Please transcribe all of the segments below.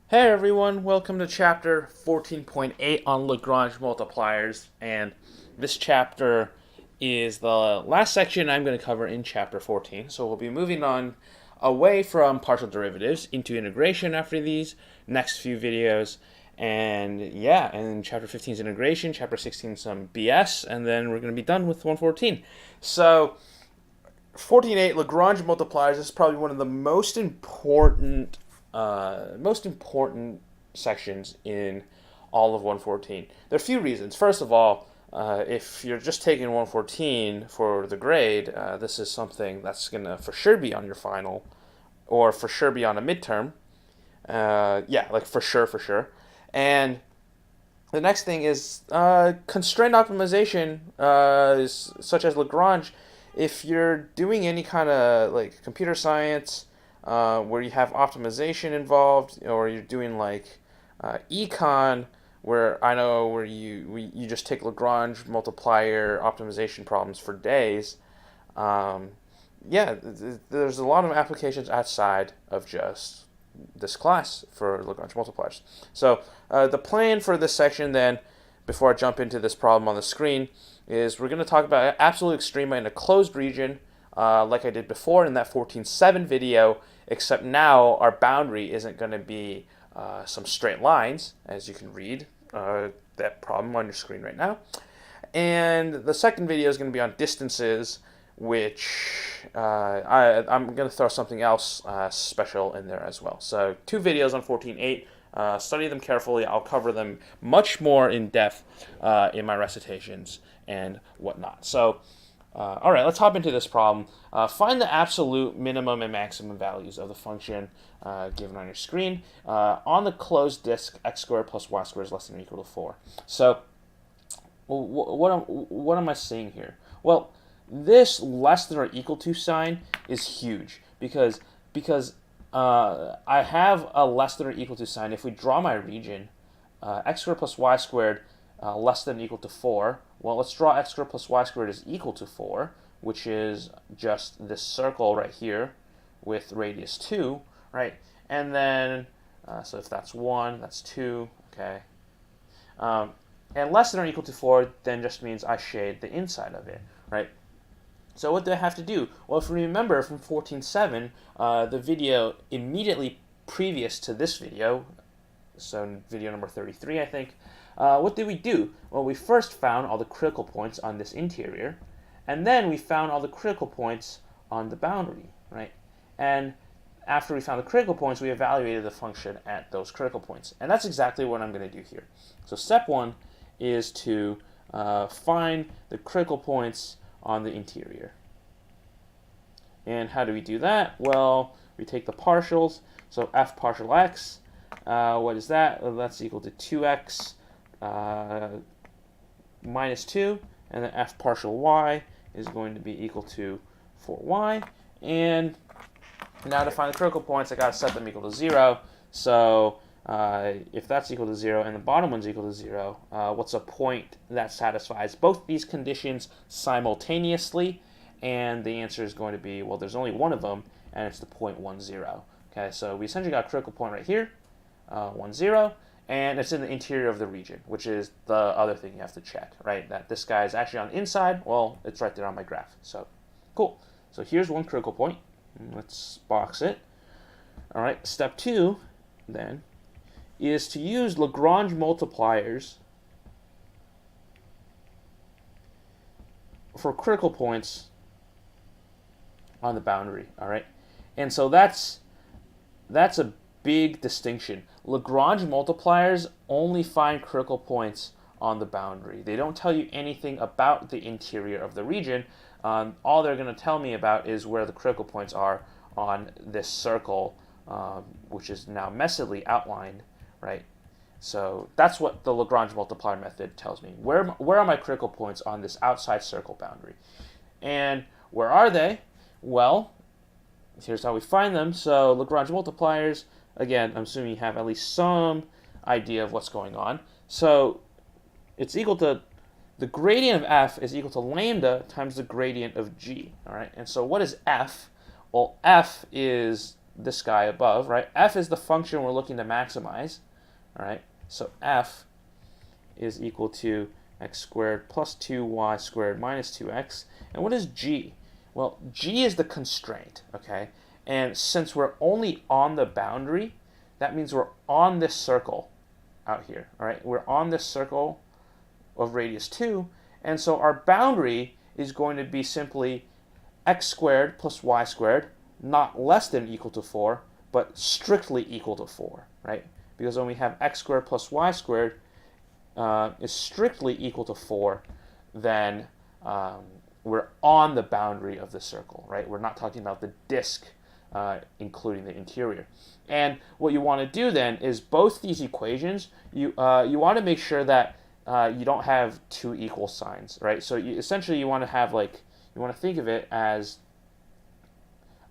Hey everyone, welcome to chapter 14.8 on Legrange multipliers. And this chapter is the last section I'm going to cover in chapter 14. So we'll be moving on away from partial derivatives into integration after these next few videos. And chapter 15 is integration, chapter 16 some BS, and then we're going to be done with 114. So 14.8 Lagrange multipliers is probably one of the most important sections in all of 114. There are a few reasons. First of all, if you're just taking 114 for the grade, this is something that's going to for sure be on your final or for sure be on a midterm. Like for sure. And the next thing is constraint optimization, such as Lagrange. If you're doing any kind of like computer science where you have optimization involved, or you're doing like econ, where you just take Lagrange multiplier optimization problems for days. Um, there's a lot of applications outside of just this class for Lagrange multipliers. So the plan for this section then, before I jump into this problem on the screen, is we're going to talk about absolute extrema in a closed region, like I did before in that 14.7 video, except now our boundary isn't going to be some straight lines, as you can read that problem on your screen right now. And the second video is going to be on distances, which I'm going to throw something else special in there as well. So 2 videos on 14.8. Study them carefully. I'll cover them much more in depth in my recitations and whatnot. So, all right, let's hop into this problem. Find the absolute minimum and maximum values of the function given on your screen. On the closed disk, x squared plus y squared is less than or equal to 4. So, what am I seeing here? Well, this less than or equal to sign is huge because I have a less than or equal to sign. If we draw my region, x squared plus y squared less than or equal to 4. Well, let's draw x squared plus y squared is equal to 4, which is just this circle right here with radius 2, right? And then, so if that's 1, that's 2, okay. And less than or equal to 4 then just means I shade the inside of it, right? So what do I have to do? Well, if you remember from 14.7, the video immediately previous to this video, so video number 33, I think, what did we do? Well, we first found all the critical points on this interior, and then we found all the critical points on the boundary, right? And after we found the critical points, we evaluated the function at those critical points. And that's exactly what I'm going to do here. So step 1 is to find the critical points on the interior. And how do we do that? Well, we take the partials. So f partial x, what is that? Well, that's equal to 2x minus 2. And then f partial y is going to be equal to 4y. And now to find the critical points, I got to set them equal to 0. So if that's equal to 0 and the bottom one's equal to 0, what's a point that satisfies both these conditions simultaneously? And the answer is going to be, well, there's only one of them, and it's the point 1, 0. Okay, so we essentially got a critical point right here, 1, 0, and it's in the interior of the region, which is the other thing you have to check, right? That this guy is actually on the inside. Well, it's right there on my graph. So, cool. So here's one critical point. Let's box it. All right, step 2, then, is to use Lagrange multipliers for critical points on the boundary, all right? And so that's a big distinction. Lagrange multipliers only find critical points on the boundary. They don't tell you anything about the interior of the region. All they're going to tell me about is where the critical points are on this circle, which is now messily outlined, right? So that's what the Lagrange multiplier method tells me. Where are my critical points on this outside circle boundary? And where are they? Well, here's how we find them. So Lagrange multipliers, again, I'm assuming you have at least some idea of what's going on. So it's equal to, the gradient of f is equal to lambda times the gradient of g, all right? And so what is f? Well, f is this guy above, right? F is the function we're looking to maximize, all right? So f is equal to x squared plus 2y squared minus 2x. And what is g? Well, g is the constraint, okay? And since we're only on the boundary, that means we're on this circle out here, all right? We're on this circle of radius 2, and so our boundary is going to be simply x squared plus y squared, not less than or equal to 4, but strictly equal to 4, right? Because when we have x squared plus y squared is strictly equal to 4, then we're on the boundary of the circle, right? We're not talking about the disk, including the interior. And what you want to do then is both these equations, you want to make sure that you don't have two equal signs, right? So essentially you want to have you want to think of it as,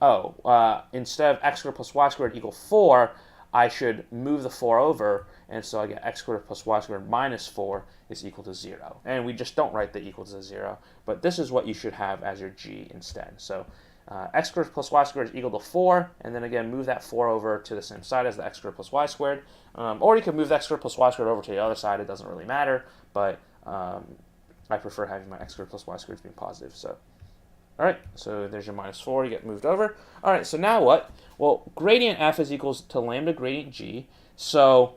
instead of x squared plus y squared equal 4, I should move the 4 over, and so I get x squared plus y squared minus 4 is equal to 0. And we just don't write the equal to 0, but this is what you should have as your g instead. So x squared plus y squared is equal to 4, and then again move that 4 over to the same side as the x squared plus y squared. Or you can move the x squared plus y squared over to the other side, it doesn't really matter, but I prefer having my x squared plus y squared being positive. So, all right, so there's your minus 4, you get moved over. All right, so now what? Well, gradient f is equals to lambda gradient g. So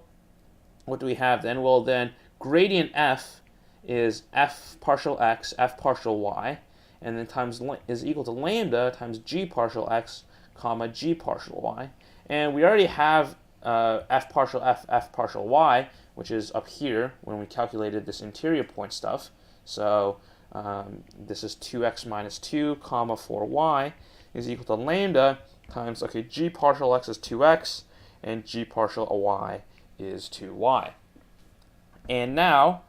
what do we have then? Well, then gradient f is f partial x, f partial y, and then times is equal to lambda times g partial x, comma g partial y. And we already have f partial f, f partial y, which is up here when we calculated this interior point stuff. So this is 2x minus 2, comma 4y is equal to lambda times, okay, g partial x is 2x, and g partial y is 2y. And now,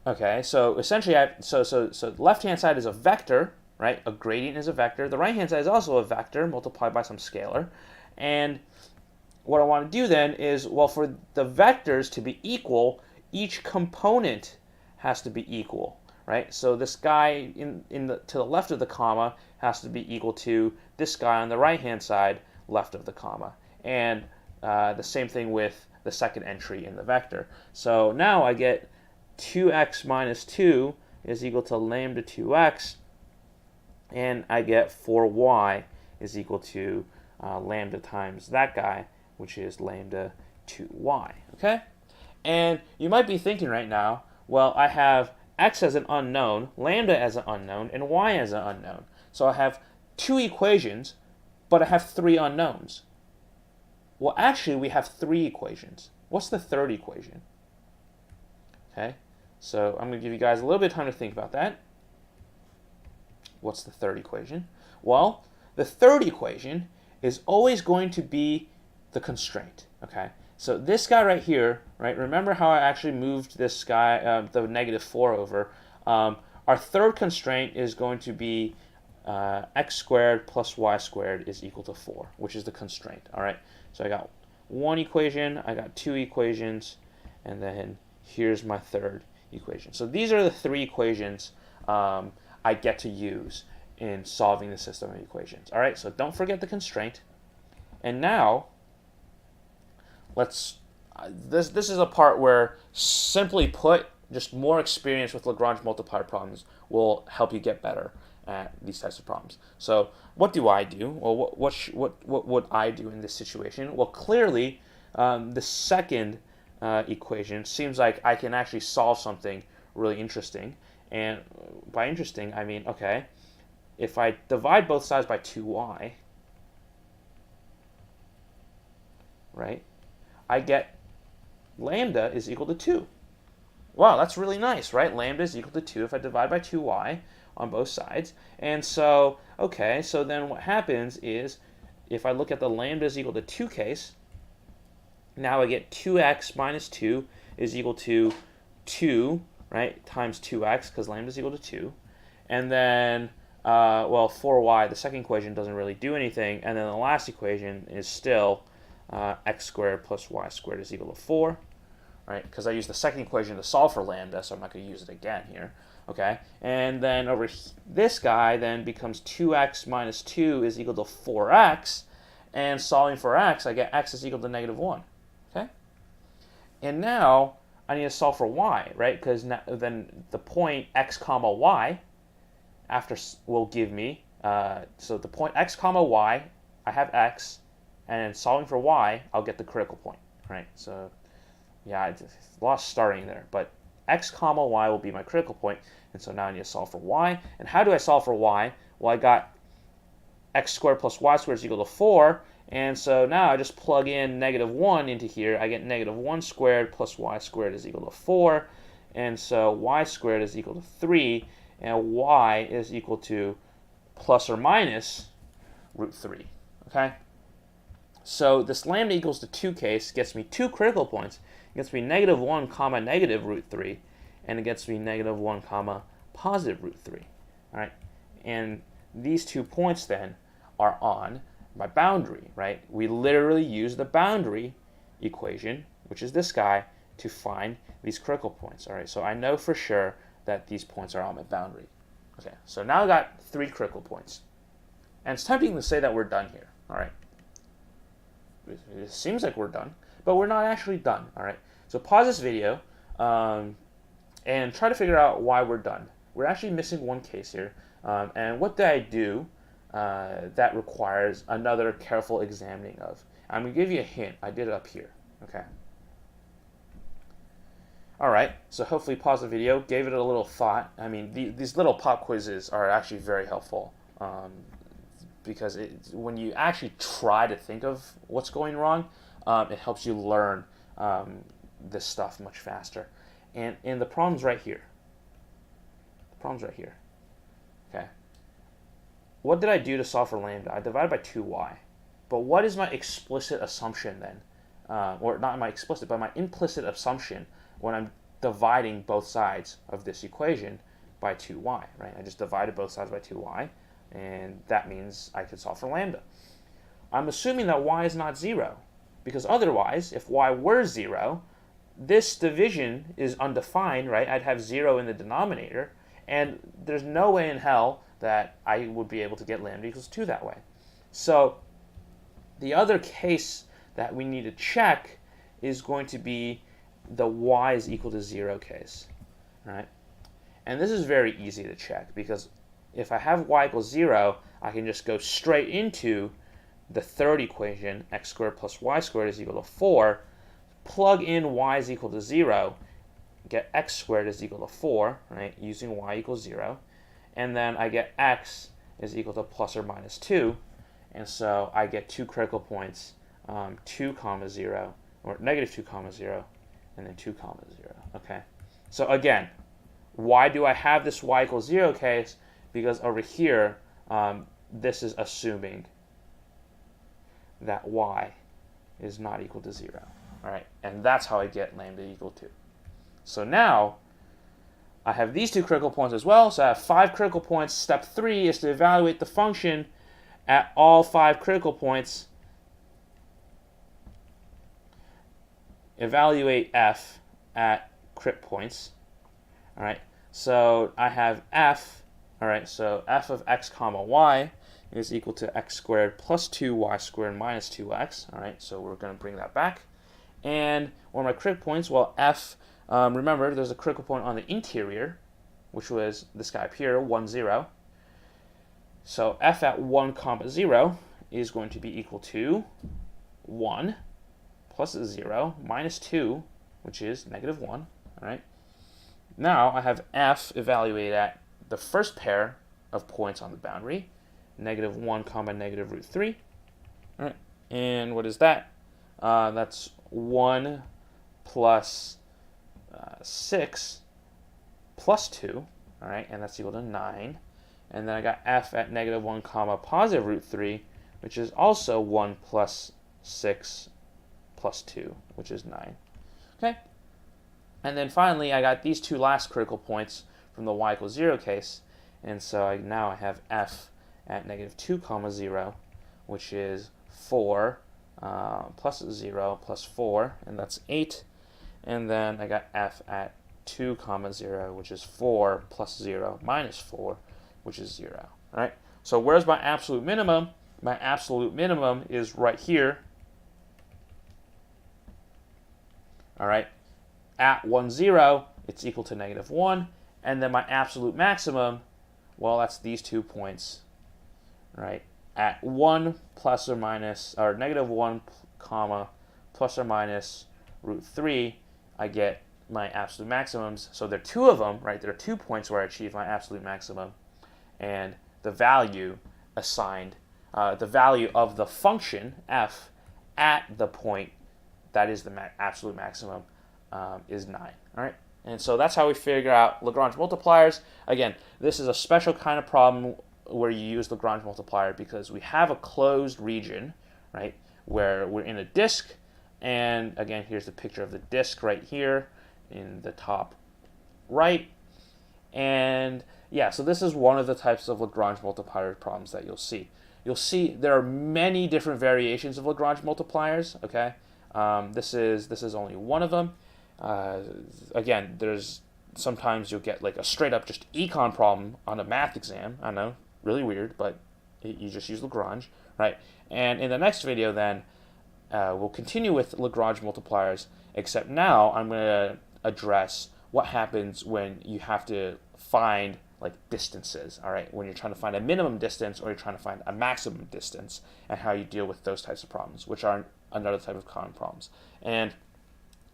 okay, so essentially, so the left-hand side is a vector, right? A gradient is a vector. The right-hand side is also a vector multiplied by some scalar. And what I want to do then is, well, for the vectors to be equal, each component has to be equal, right? So this guy to the left of the comma has to be equal to this guy on the right-hand side left of the comma. And the same thing with the second entry in the vector. So now I get 2x minus 2 is equal to lambda 2x, and I get 4y is equal to lambda times that guy, which is lambda 2y, okay? And you might be thinking right now, well, I have x as an unknown, lambda as an unknown, and y as an unknown. So I have two equations, but I have three unknowns. Well, actually, we have three equations. What's the third equation? Okay, so I'm going to give you guys a little bit of time to think about that. What's the third equation? Well, the third equation is always going to be the constraint, okay? So this guy right here, right, remember how I actually moved this guy, the negative 4 over. Our third constraint is going to be x squared plus y squared is equal to 4, which is the constraint, all right? So I got one equation, I got two equations, and then here's my third equation. So these are the three equations I get to use in solving the system of equations. All right, so don't forget the constraint. And now, this is a part where, simply put, just more experience with Lagrange multiplier problems will help you get better at these types of problems. So what do I do? Well, what would I do in this situation? Well, clearly, the second equation seems like I can actually solve something really interesting. And by interesting, I mean, okay, if I divide both sides by 2y, right, I get lambda is equal to 2. Wow, that's really nice, right? Lambda is equal to 2 if I divide by 2y on both sides. And so, okay, so then what happens is, if I look at the lambda is equal to 2 case, now I get 2x minus 2 is equal to 2, right, times 2x, because lambda is equal to 2. And then, well, 4y, the second equation doesn't really do anything. And then the last equation is still x squared plus y squared is equal to 4. Right, because I used the second equation to solve for lambda, so I'm not going to use it again here. Okay, and then over this guy then becomes 2x minus 2 is equal to 4x, And solving for x, I get x is equal to negative 1. Okay? And now I need to solve for y, right? Because then the point x comma y after will give me, so the point x comma y, I have x, and solving for y, I'll get the critical point, right? So yeah, I just lost starting there, but x comma y will be my critical point, and so now I need to solve for y. And how do I solve for y? Well, I got x squared plus y squared is equal to 4, and so now I just plug in negative 1 into here. I get negative 1 squared plus y squared is equal to 4, and so y squared is equal to 3, and y is equal to plus or minus root 3, okay? So this lambda equals to 2 case gets me 2 critical points. It gets me negative 1 comma negative root 3, and it gets me negative 1 comma positive root 3, all right? And these 2 points then are on my boundary, right? We literally use the boundary equation, which is this guy, to find these critical points, all right? So I know for sure that these points are on my boundary. Okay, so now I got 3 critical points. And it's tempting to say that we're done here, all right? It seems like we're done, but we're not actually done, all right? So pause this video and try to figure out why we're done. We're actually missing one case here. And what did I do that requires another careful examining of? I'm going to give you a hint. I did it up here, okay? All right, so hopefully pause the video, gave it a little thought. I mean, these little pop quizzes are actually very helpful because when you actually try to think of what's going wrong, it helps you learn this stuff much faster. And the problem's right here. The problem's right here. Okay. What did I do to solve for lambda? I divided by 2y. But what is my explicit assumption then? Or not my explicit, but my implicit assumption when I'm dividing both sides of this equation by 2y, right? I just divided both sides by 2y, and that means I could solve for lambda. I'm assuming that y is not 0, because otherwise, if y were 0, this division is undefined, right? I'd have 0 in the denominator, and there's no way in hell that I would be able to get lambda equals 2 that way. So the other case that we need to check is going to be the y is equal to 0 case, right? And this is very easy to check because if I have y equals 0, I can just go straight into the third equation, x squared plus y squared is equal to 4, plug in y is equal to 0, get x squared is equal to 4, right, using y equals 0, and then I get x is equal to plus or minus 2, and so I get 2 critical points, 2 comma 0, or negative 2 comma 0, and then 2 comma 0, okay? So again, why do I have this y equals 0 case? Because over here, this is assuming that y is not equal to 0, all right? And that's how I get lambda equal 2. So now, I have these 2 critical points as well, so I have 5 critical points. Step 3 is to evaluate the function at all 5 critical points. Evaluate f at crit points. All right, so I have f. All right, so f of x comma y is equal to x squared plus 2y squared minus 2x. All right, so we're going to bring that back. And what are my crit points? Well, f, remember, there's a critical point on the interior, which was this guy up here, 1, 0. So f at 1 comma 0 is going to be equal to 1 plus 0 minus 2, which is negative 1. All right. Now I have f evaluated at the first pair of points on the boundary, negative 1 comma negative root 3. All right. And what is that? That's 1 plus 6 plus 2. All right, and that's equal to 9. And then I got f at negative 1 comma positive root 3, which is also 1 plus 6 plus 2, which is 9. Okay? And then finally, I got these 2 last critical points from the y equals 0 case. And so now I have f at negative 2 comma 0, which is 4 plus 0 plus 4, and that's 8. And then I got f at 2 comma 0, which is 4 plus 0 minus 4, which is 0. All right. So where's my absolute minimum? my absolute minimum is right here. All right, at 1, 0, it's equal to -1, and then my absolute maximum, well, that's these 2 points, right? At 1 plus or minus, or -1 comma plus or minus √3, I get my absolute maximums. So there are 2 of them, right? There are 2 points where I achieve my absolute maximum, and the value assigned, the value of the function f at the point that is the absolute maximum is 9. All right, and so that's how we figure out Lagrange multipliers. Again, this is a special kind of problem where you use Lagrange multiplier because we have a closed region, right, where we're in a disk, and again, here's the picture of the disk right here in the top right, and yeah, so this is one of the types of Lagrange multiplier problems that you'll see. You'll see there are many different variations of Lagrange multipliers. Okay, this is only one of them. Again, there's sometimes you'll get like a straight up just econ problem on a math exam. I know, really weird, but you just use Lagrange, right? And in the next video, then we'll continue with Lagrange multipliers. Except now I'm going to address what happens when you have to find like distances, all right, when you're trying to find a minimum distance or you're trying to find a maximum distance, and how you deal with those types of problems, which are another type of common problems. And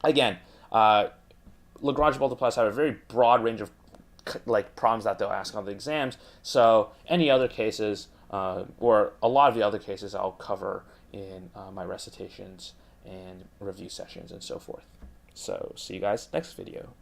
again, Lagrange multipliers have a very broad range of like problems that they'll ask on the exams. So any other cases, or a lot of the other cases, I'll cover in my recitations and review sessions and so forth. So see you guys next video.